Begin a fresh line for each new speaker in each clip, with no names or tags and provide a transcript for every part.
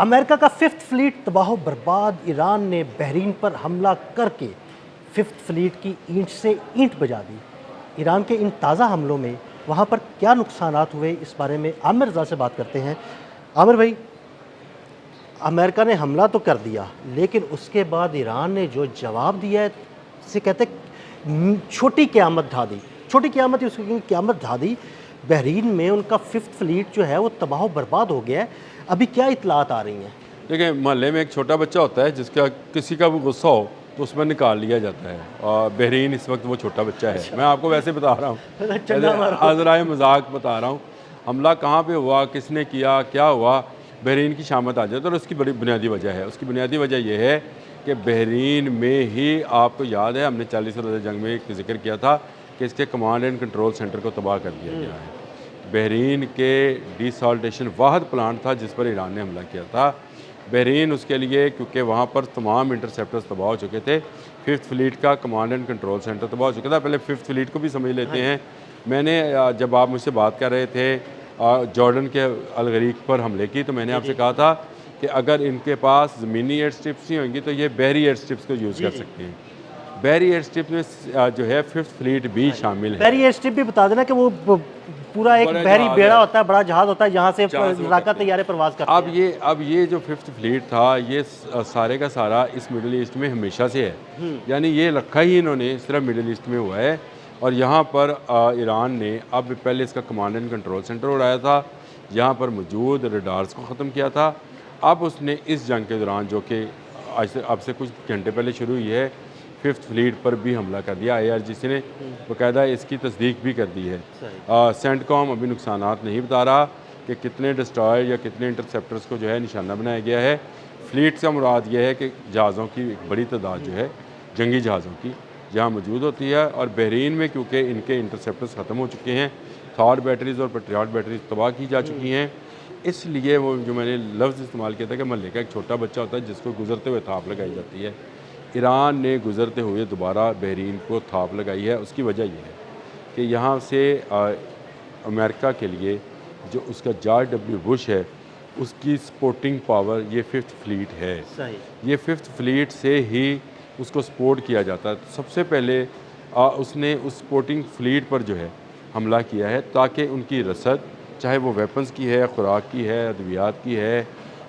America का fifth fleet तबाह बर्बाद। ईरान ने बहरीन पर हमला करके फिफ्थ फ्लीट की ईंट से ईंट बजा दी। ईरान के इन ताज़ा हमलों में वहाँ पर क्या नुकसानात हुए, इस बारे में आमिर रज़ा से बात करते हैं। आमिर भाई, अमेरिका ने हमला तो कर दिया, लेकिन उसके बाद ईरान ने जो जवाब दिया है, इसे कहते छोटी क़यामत ढा दी। छोटी क़यामत ही उसकी क़यामत ढा दी। बहरीन में उनका फिफ्थ फ्लीट जो है वो तबाह बर्बाद हो गया है। अभी क्या इतलात आ रही हैं?
देखिए, मोहल्ले में एक छोटा बच्चा होता है जिसका किसी का भी गुस्सा हो तो उसमें निकाल लिया जाता है, और बहरीन इस वक्त वो छोटा बच्चा है। मैं आपको वैसे बता रहा हूँ, आज़राए मजाक बता रहा हूँ। हमला कहाँ पे हुआ, किसने किया, क्या हुआ, बहरीन की शामत आ जाए तो उसकी बड़ी बुनियादी वजह है। उसकी बुनियादी वजह यह है कि बहरीन में ही, आपको याद है हमने 40 रोज़ा जंग में एक जिक्र किया था कि इसके कमांड एंड कंट्रोल सेंटर को तबाह कर दिया गया है। बहरीन के डिसॉल्टेशन वाहद प्लांट था जिस पर ईरान ने हमला किया था। बहरीन उसके लिए, क्योंकि वहाँ पर तमाम इंटरसेप्टर्स तबाह हो चुके थे, फिफ्थ फ्लीट का कमांड एंड कंट्रोल सेंटर तबाह हो चुका था। पहले फिफ्थ फ्लीट को भी समझ लेते हैं। मैंने जब आप मुझसे बात कर रहे थे जॉर्डन के अलगरीक पर हमले की, तो मैंने आपसे कहा था कि अगर इनके पास ज़मीनी एयर स्ट्रिप्स नहीं होंगी तो ये बहरी एयर स्ट्रिप्स को यूज़ कर सकते हैं। बहरी एयर स्ट्रिप में जो है फिफ्थ फ्लीट भी शामिल है।
बहरी एयर स्ट्रिप भी बता देना कि वो पूरा एक बहरी बेड़ा होता है, बड़ा जहाज़ होता है, जहाँ से लड़ाका तैयारे परवाज करते हैं।
अब ये जो फिफ्थ फ्लीट था, ये सारे का सारा इस मिडिल ईस्ट में हमेशा से है। यानी ये रखा ही इन्होंने सिर्फ मिडिल ईस्ट में हुआ है। और यहाँ पर ईरान ने अब पहले इसका कमांड एंड कंट्रोल सेंटर उड़ाया था, यहाँ पर मौजूद रडार्स को ख़त्म किया था। अब उसने इस जंग के दौरान, जो कि अब से कुछ घंटे पहले शुरू हुई है, फिफ्थ फ्लीट पर भी हमला कर दिया। IRGC ने बाकायदा इसकी तस्दीक भी कर दी है। सेंटकॉम अभी नुकसानात नहीं बता रहा कि कितने डिस्ट्रॉयर या कितने इंटरसेप्टर्स को जो है निशाना बनाया गया है। फ्लीट का मुराद यह है कि जहाज़ों की एक बड़ी तादाद जो है जंगी जहाज़ों की यहाँ मौजूद होती है। और बहरीन में क्योंकि इनके इंटरसेप्टर्स ख़त्म हो चुके हैं, थॉर बैटरीज़ और पेट्रियट बैटरीज तबाह की जा चुकी हैं, इसलिए वो जो मैंने लफ्ज़ इस्तेमाल किया था कि महल्ले का एक छोटा बच्चा होता है जिसको गुजरते हुए थाप लगाई जाती है, ईरान ने गुजरते हुए दोबारा बहरीन को थाप लगाई है। उसकी वजह यह है कि यहाँ से अमेरिका के लिए जो उसका जॉर्ज डब्ल्यू बुश है, उसकी सपोर्टिंग पावर ये फिफ्थ फ्लीट है। ये फिफ्थ फ्लीट से ही उसको सपोर्ट किया जाता है। तो सबसे पहले उसने उस सपोर्टिंग फ्लीट पर जो है हमला किया है, ताकि उनकी रसद, चाहे वो वेपन्स की है, खुराक की है, अद्वियात की है,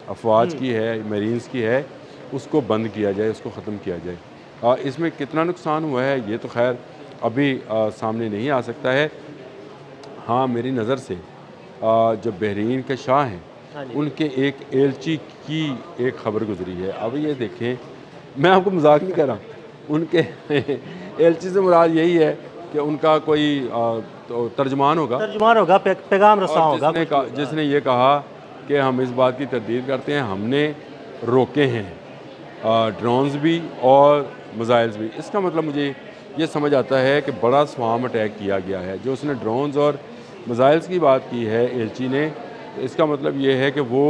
अफवाज की है, मरीन्स की है, उसको बंद किया जाए, उसको ख़त्म किया जाए। इसमें कितना नुकसान हुआ है ये तो खैर अभी सामने नहीं आ सकता है। हाँ, मेरी नज़र से जो बहरीन के शाह हैं, उनके एक एलची की एक ख़बर गुजरी है। अब ये देखें, मैं आपको मजाक नहीं कर रहा, उनके एलची से मुराद यही है कि उनका कोई तो तर्जमान होगा,
पैगाम रसा होगा,
जिसने ये कहा कि हम इस बात की तरदीद करते हैं, हमने रोके हैं ड्रोन्स भी और मिसाइल्स भी। इसका मतलब मुझे ये समझ आता है कि बड़ा स्वाम अटैक किया गया है। जो उसने ड्रोन्स और मिसाइल्स की बात की है एलची ने, तो इसका मतलब ये है कि वो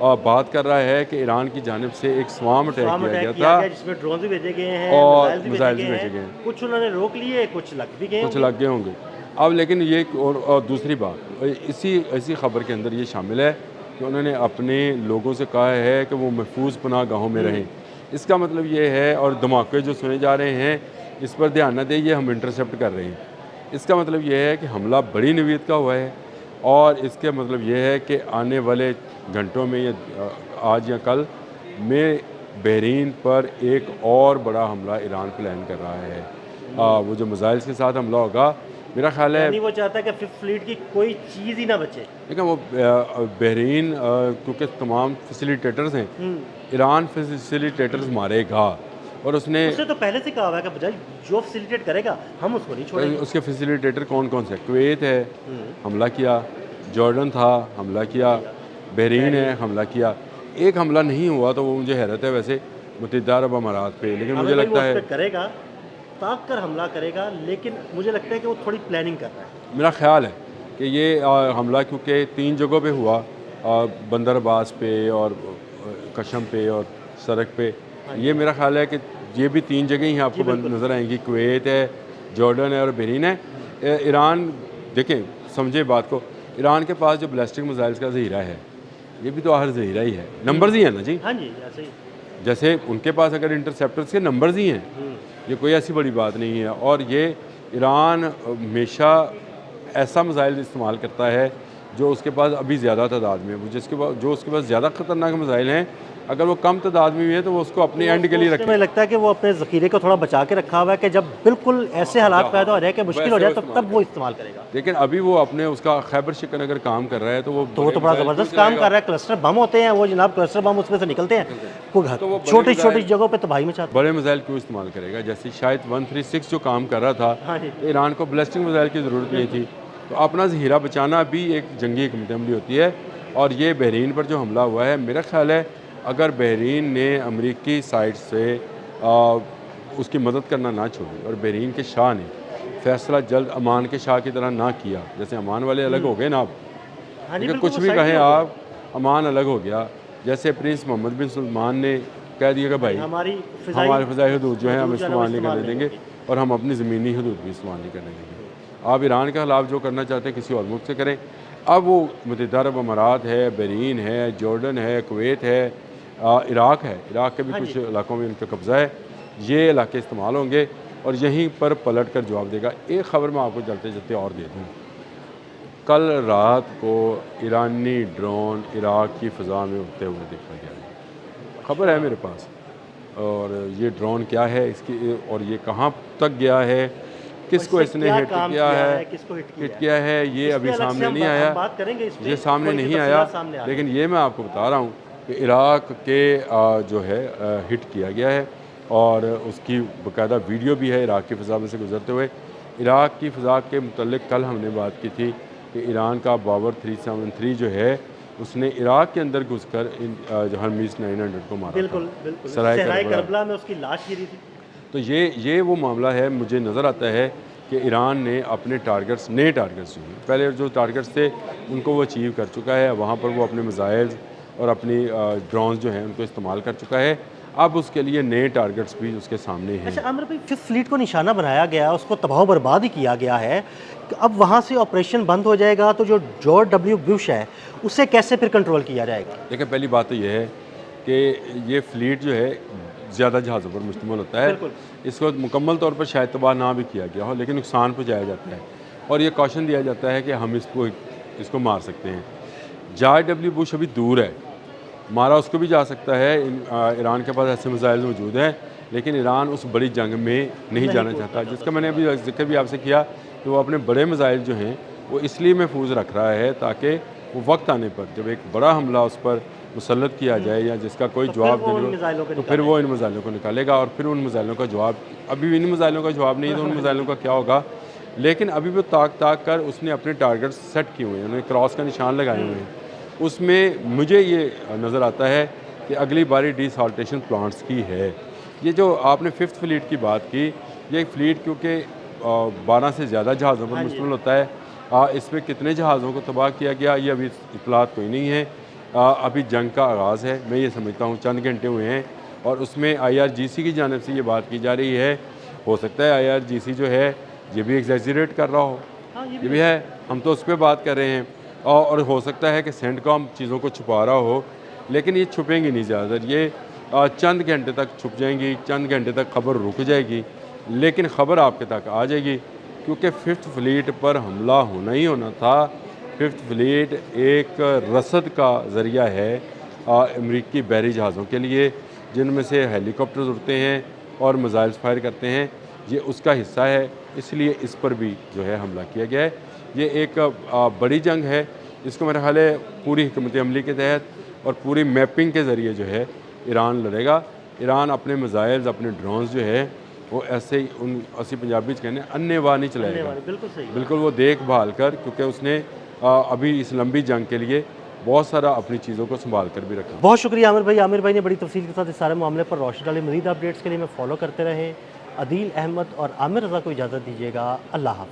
बात कर रहा है कि ईरान की जानिब से एक स्वाम अटैक किया गया था,
जिसमें ड्रोन भी भेजे गए हैं
और मिसाइल्स भी भेजे गए हैं।
कुछ उन्होंने रोक लिए, कुछ लग भी गए,
कुछ लग गए होंगे। अब लेकिन ये और दूसरी बात इसी खबर के अंदर ये शामिल है कि उन्होंने अपने लोगों से कहा है कि वो महफूज पनाह गाहों में रहें। इसका मतलब ये है, और धमाके जो सुने जा रहे हैं इस पर ध्यान न दें, ये हम इंटरसेप्ट कर रहे हैं। इसका मतलब ये है कि हमला बड़ी नवीयत का हुआ है, और इसके मतलब ये है कि आने वाले घंटों में या आज या कल में बहरीन पर एक और बड़ा हमला ईरान प्लान कर रहा है। वो जो मिसाइल्स के साथ हमला होगा, मेरा ख्याल है
वो चाहता है कि फिफ्थ फ्लीट की कोई चीज़ ही ना बचे।
देखिए, वो बहरीन क्योंकि तमाम फैसिलिटेटर्स हैं, ईरान फैसिलिटेटर्स मारेगा, और उसने
तो पहले से कहा हुआ है कि बजाय जो फैसिलिटेट करेगा हम उसको नहीं छोड़ेंगे।
उसके फैसिलिटेटर कौन कौन से? कुवैत है, हमला किया, जॉर्डन था, हमला किया, बहरीन है, हमला किया। एक हमला नहीं हुआ तो वो मुझे हैरत है वैसे मुत्तहिदा अरब अमारात पे, लेकिन मुझे लगता है
करेगा, ताक कर हमला करेगा, लेकिन मुझे लगता है कि वो थोड़ी प्लानिंग कर रहा है।
मेरा ख्याल है कि ये हमला क्योंकि 3 जगहों पे हुआ, बंदर अब्बास पे और कशम पे और सड़क पे, ये मेरा ख्याल है कि ये भी 3 जगह ही आपको नज़र आएंगी। कुवैत है, जॉर्डन है और बहरीन है। ईरान, देखें समझे बात को, ईरान के पास जो बैलिस्टिक मिसाइल्स का ज़हीरा है ये भी तो आखिर ज़हीरा ही है, नंबर्स ही है ना जी।
हाँ जी, ऐसे ही।
जैसे उनके पास अगर इंटरसेप्टर्स के नंबर्स ही हैं, ये कोई ऐसी बड़ी बात नहीं है। और ये ईरान हमेशा ऐसा मिसाइल इस्तेमाल करता है जो उसके पास अभी ज़्यादा तादाद में है, जो उसके पास ज़्यादा ख़तरनाक मिसाइल हैं, अगर वो कम तादाद में भी है तो वो उसको अपने एंड के लिए रखे।
मुझे लगता है कि वो अपने ज़ख़ीरे को थोड़ा बचा के रखा हुआ है कि जब बिल्कुल ऐसे हालात पैदा हो जाए कि मुश्किल हो जाए तब वो इस्तेमाल करेगा।
लेकिन अभी वो अपने उसका खैबर शिकन अगर काम कर रहा है तो वो
बड़ा ज़बरदस्त काम कर रहा है। क्लस्टर बम होते हैं वो जनाब, क्लस्टर बम उसमें से निकलते हैं, वो छोटी छोटी जगहों पर तबाही मचाते हैं।
बड़े मिसाइल क्यों इस्तेमाल करेगा? जैसे शायद 136 जो काम कर रहा था,
हाँ जी।
तो ईरान को बैलिस्टिक मिसाइल की ज़रूरत नहीं थी। तो अपना ज़हीरा बचाना भी एक जंगी हिकमत अमली होती है। और ये बहरीन पर जो हमला हुआ है, मेरा ख्याल है अगर बहरीन ने अमरीकी साइड से उसकी मदद करना ना छोड़ी और बहरीन के शाह ने फैसला जल्द अमान के शाह की तरह ना किया, जैसे अमान वाले अलग हो गए ना, आप लेकिन कुछ भी कहें आप, अमान अलग हो गया। जैसे प्रिंस मोहम्मद बिन सलमान ने कह दिया कि भाई हमारी फ़िज़ाई हदूद जो है हम इस्तेमाल नहीं करने देंगे और हम अपनी ज़मीनी हदूद भी इस्तेमाल नहीं करने देंगे। आप ईरान के खिलाफ जो करना चाहते हैं किसी और मुल्क से करें। अब वो मुत्तहिदा अरब अमारात है, बहरीन है, जॉर्डन है, कुवैत है, इराक़ है, इराक़ के भी कुछ इलाकों में उनका कब्ज़ा है। ये इलाके इस्तेमाल होंगे और यहीं पर पलट कर जवाब देगा। एक ख़बर मैं आपको चलते चलते और दे दूँ। कल रात को ईरानी ड्रोन इराक़ की फ़ज़ा में उड़ते हुए देखा गया, खबर है मेरे पास। और ये ड्रोन क्या है इसकी, और ये कहाँ तक गया है, किसको इसने हिट किया है, ये अभी सामने नहीं आया, ये सामने नहीं आया। लेकिन ये मैं आपको बता रहा हूँ कि इराक़ के जो है हिट किया गया है और उसकी बाकायदा वीडियो भी है इराक़ की फ़ज़ा में से गुजरते हुए। इराक़ की फ़ज़ा के मुतल्लिक़ कल हमने बात की थी कि ईरान का बावर 373 जो है उसने इराक़ के अंदर घुसकर हरमीज़ 900 को मारा।
बिल्कुल, सराय करबला में उसकी लाश गिरी थी।
तो ये वो मामला है। मुझे नज़र आता है कि ईरान ने अपने टारगेट्स, नए टारगेट्स जो हैं, पहले जो टारगेट्स थे उनको वो अचीव कर चुका है। वहाँ पर वो अपने मिसाइल्स और अपनी ड्रोन्स जो हैं उनको इस्तेमाल कर चुका है। अब उसके लिए नए टारगेट्स भी उसके सामने हैं।
अच्छा आमिर भाई, फिफ्थ फ्लीट को निशाना बनाया गया, उसको तबाह बर्बाद ही किया गया है। अब वहाँ से ऑपरेशन बंद हो जाएगा तो जो जॉर्ज डब्ल्यू बुश है उसे कैसे फिर कंट्रोल किया जाएगा?
देखिए, पहली बात तो ये है कि ये फ्लीट जो है ज़्यादा जहाज़ों पर मुश्तमिल होता है। इसको मुकम्मल तौर पर शायद तबाह ना भी किया गया हो, लेकिन नुकसान पहुँचाया जाता है और ये कॉशन दिया जाता है कि हम इसको मार सकते हैं। जॉर्ज डब्ल्यू बुश अभी दूर है, मारा उसको भी जा सकता है। ईरान के पास ऐसे मिसाइल मौजूद हैं, लेकिन ईरान उस बड़ी जंग में नहीं जाना चाहता, जिसका मैंने अभी जिक्र भी आपसे किया कि वो अपने बड़े मिसाइल जो हैं वो इसलिए महफूज रख रहा है ताकि वो वक्त आने पर जब एक बड़ा हमला उस पर मुसल्लत किया जाए या जिसका कोई जवाब देने, तो फिर वो इन मिसाइलों को निकालेगा और फिर उन मिसाइलों का जवाब, अभी इन मिसाइलों का जवाब नहीं तो उन मिसाइलों का क्या होगा। लेकिन अभी वो ताक कर उसने अपने टारगेट्स सेट किए हुए हैं, उन्होंने क्रॉस का निशान लगाए हुए हैं। उसमें मुझे ये नज़र आता है कि अगली बारी डिसॉल्टेशन प्लांट्स की है। ये जो आपने फिफ्थ फ्लीट की बात की, ये फ्लीट क्योंकि 12 से ज़्यादा जहाज़ों पर मुश्तमिल होता है, इसमें कितने जहाज़ों को तबाह किया गया ये अभी इतलात कोई नहीं है। अभी जंग का आगाज़ है, मैं ये समझता हूँ चंद घंटे हुए हैं और उसमें IRGC की जानिब से ये बात की जा रही है, हो सकता है IRGC जो है ये भी एग्जैजरेट कर रहा हो, ये भी है, हम तो उस पर बात कर रहे हैं। और हो सकता है कि सेंटकॉम चीज़ों को छुपा रहा हो, लेकिन ये छुपेंगी नहीं ज़्यादातर, ये चंद घंटे तक छुप जाएंगी, चंद घंटे तक खबर रुक जाएगी, लेकिन ख़बर आपके तक आ जाएगी क्योंकि फिफ्थ फ्लीट पर हमला होना ही होना था। फिफ्थ फ्लीट एक रसद का ज़रिया है अमरीकी बहरी जहाज़ों के लिए, जिनमें से हेलीकॉप्टर्स उड़ते हैं और मिसाइल्स फायर करते हैं, ये उसका हिस्सा है, इसलिए इस पर भी जो है हमला किया गया है। ये एक बड़ी जंग है, इसको मेरा ख्याल है पूरी हिकमत अमली के तहत और पूरी मैपिंग के ज़रिए जो है ईरान लड़ेगा। ईरान अपने मिसाइल्स, अपने ड्रोन्स जो है वो ऐसे ही उन असी पंजाबी कहने अन्नेवाह नहीं चलाएगा,
बिल्कुल सही,
बिल्कुल वो देखभाल कर, क्योंकि उसने अभी इस लंबी जंग के लिए बहुत सारा अपनी चीज़ों को संभाल कर भी रखा।
बहुत शुक्रिया आमिर भाई। आमिर भाई ने बड़ी तफसील के साथ इस सारे मामले पर रोशनी डाली। मज़ीद अपडेट्स के लिए मैं फॉलो करते रहे। अदील अहमद और आमिर रज़ा को इजाज़त दीजिएगा। अल्लाह हाफ़िज़।